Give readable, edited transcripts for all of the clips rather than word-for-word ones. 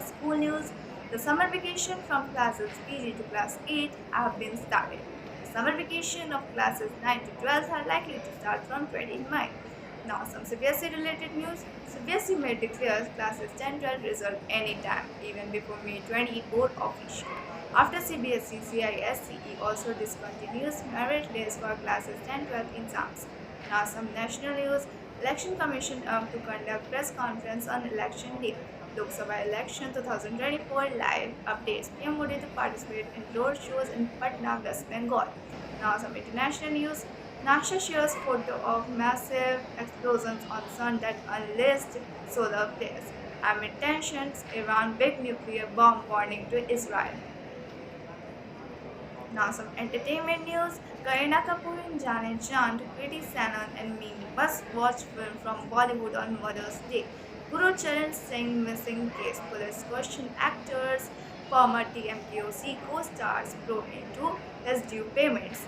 school news. The summer vacation from classes PG to class 8 have been started. The summer vacation of classes 9 to 12 are likely to start from 20 May. Now some CBSE related news. CBSE may declare classes 10-12 result anytime, even before May 20 board official. After CBSE, CISCE also discontinues merit list for classes 10-12 exams. Now some national news. Election Commission to conduct press conference on election day. Lok Sabha election 2024 live updates. PM Modi to participate in road shows in Patna, West Bengal. Now some international news. NASA shares photo of massive explosions on sun that unleashed solar flares. Amid tensions, Iran big nuclear bomb warning to Israel. Now some entertainment news. Kareena Kapoor and Janet Chan to Kriti Sanon and Mimi must-watch film from Bollywood on Mother's Day. Guru Charan Singh missing case. Police question actors. Former TMPOC co-stars probe into his due payments.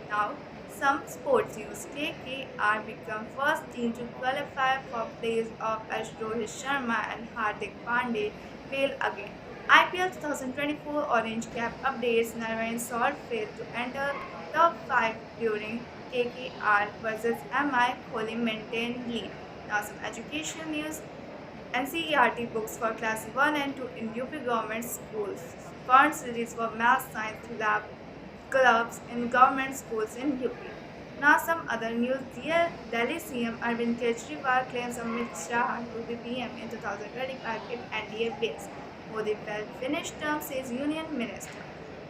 Now, some sports news. KKR become first team to qualify for plays of as Rohit Sharma and Hardik Pandey fail again. IPL 2024 Orange Cap updates. Narayan Salt failed to enter top 5 during KKR versus MI Kohli maintained lead. Now some education news. NCERT books for class 1 and 2 in UP government schools. Funds released for math science lab clubs in government schools in UP. Now some other news. Dear Delhi CM Arvind Kejriwal claims Amit Shah to be PM in 2025 if NDA wins. Modi felt finished term, says Union Minister.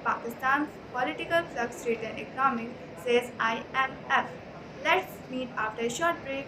Pakistan political flux ridden economic, says IMF. Let's meet after a short break.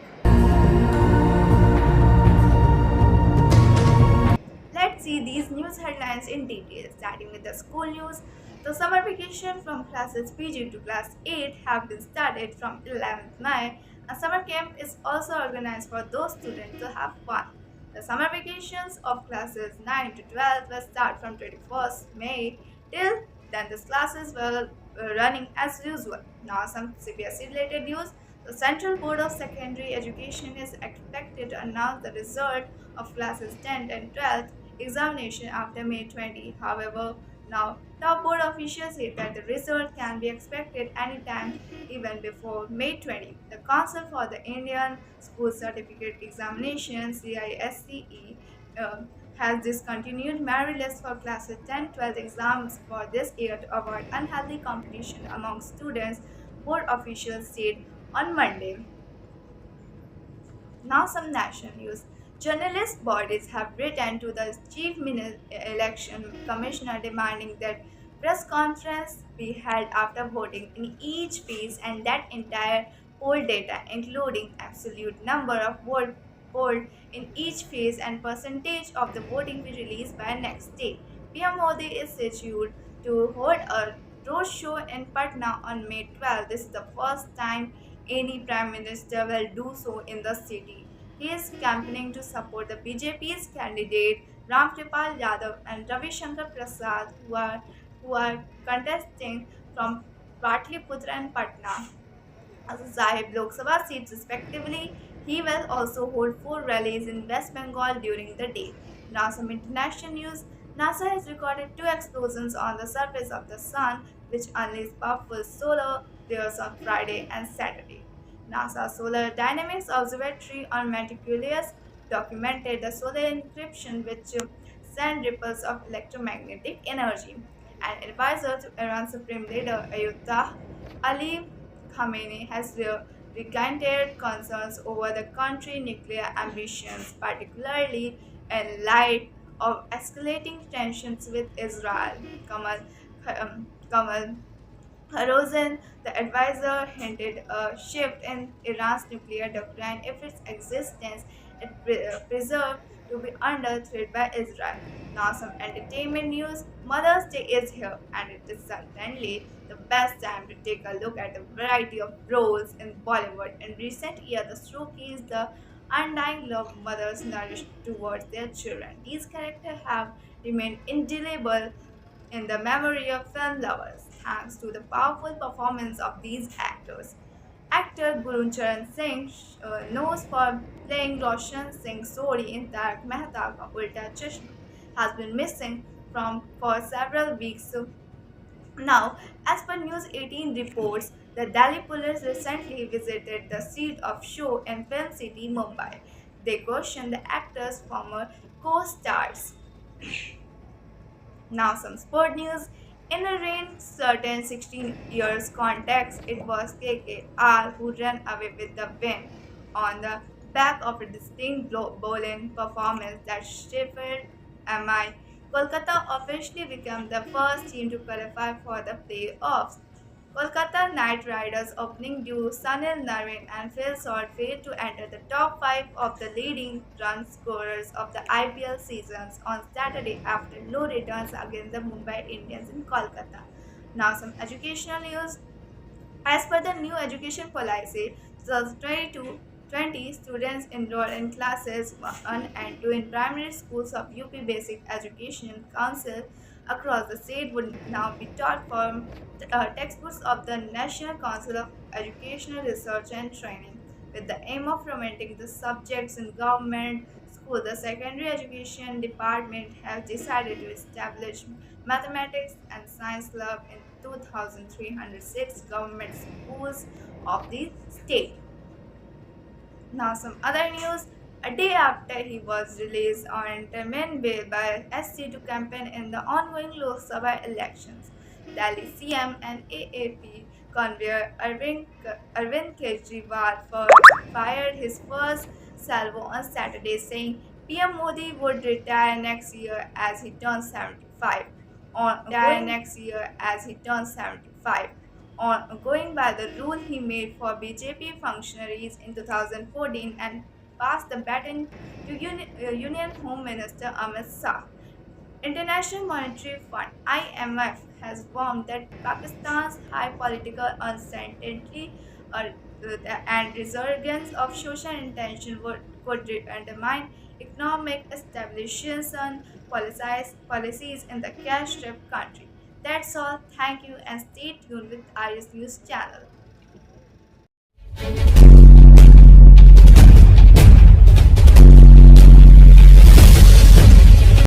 Let's see these news headlines in detail, starting with the school news. The summer vacation from classes PG to class 8 have been started from 11th May. A summer camp is also organized for those students to have fun. The summer vacations of classes 9 to 12 will start from 21st May till then the classes will running as usual. Now some CBSE related news. The Central Board of Secondary Education is expected to announce the result of classes 10 and 12 examination after May 20. However, now top board officials say that the result can be expected anytime even before May 20. The Council for the Indian School Certificate Examination CISCE has discontinued merit list for classes 10-12 exams for this year to avoid unhealthy competition among students, board officials said on Monday. Now, some national news. Journalist bodies have written to the Election Commissioner demanding that press conference be held after voting in each phase and that entire poll data, including absolute number of votes polled in each phase and percentage of the voting, be released by next day. PM Modi is scheduled to hold a roadshow in Patna on May 12. This is the first time any prime minister will do so in the city. He is campaigning to support the BJP's candidate Ram Kripal Yadav and Ravi Shankar Prasad, who are contesting from Patliputra and Patna as Sahib Lok Sabha seats respectively. He will also hold four rallies in West Bengal during the day. Now, some international news. NASA has recorded two explosions on the surface of the sun, which unleashed powerful solar flares on Friday and Saturday. NASA Solar Dynamics Observatory on Meticulous documented the solar encryption, which sent ripples of electromagnetic energy. An advisor to Iran Supreme Leader Ayatollah Ali Khamenei has recanted concerns over the country's nuclear ambitions, particularly in light of escalating tensions with Israel. Kamal Rosen, the advisor, hinted a shift in Iran's nuclear doctrine if its existence is preserved to be under threat by Israel. Now, some entertainment news. Mother's Day is here, and it is certainly the best time to take a look at a variety of roles in Bollywood. In recent years, the showcase the undying love mothers nourish towards their children. These characters have remained indelible in the memory of film lovers, thanks to the powerful performance of these actors. Actor Guru Charan Singh, knows for playing Roshan Singh's story in Tarak Mehta Ka Ulta Chashma. has been missing from for several weeks now. As per News 18 reports, the Delhi police recently visited the seat of show in Film City, Mumbai. They questioned the actor's former co-stars. Now some sport news. In a rain certain 16 years context, it was KKR who ran away with the win on the back of a distinct bowling performance that shifted MI. Kolkata officially became the first team to qualify for the playoffs. Kolkata Knight Riders opening duo Sunil Narine and Phil Salt failed to enter the top 5 of the leading run scorers of the IPL seasons on Saturday after low returns against the Mumbai Indians in Kolkata. Now some educational news. As per the new education policy, 2020 students enrolled in classes 1 and 2 in primary schools of UP Basic Education Council across the state would now be taught from textbooks of the National Council of Educational Research and Training. With the aim of promoting the subjects in government school, the Secondary Education Department has decided to establish mathematics and science club in 2,306 government schools of the state. Now, some other news. A day after he was released on interim bail by SC to campaign in the ongoing Lok Sabha elections, Delhi CM and AAP convener Arvind Kejriwal fired his first salvo on Saturday, saying PM Modi would retire next year as he turns 75. On going by the rule he made for BJP functionaries in 2014 and passed the baton to Union Home Minister Amit Shah. International Monetary Fund (IMF) has warned that Pakistan's high political uncertainty uh, and resurgence of social intention could undermine economic stabilization policies in the cash-strapped country. That's all. Thank you and stay tuned with Iris News channel.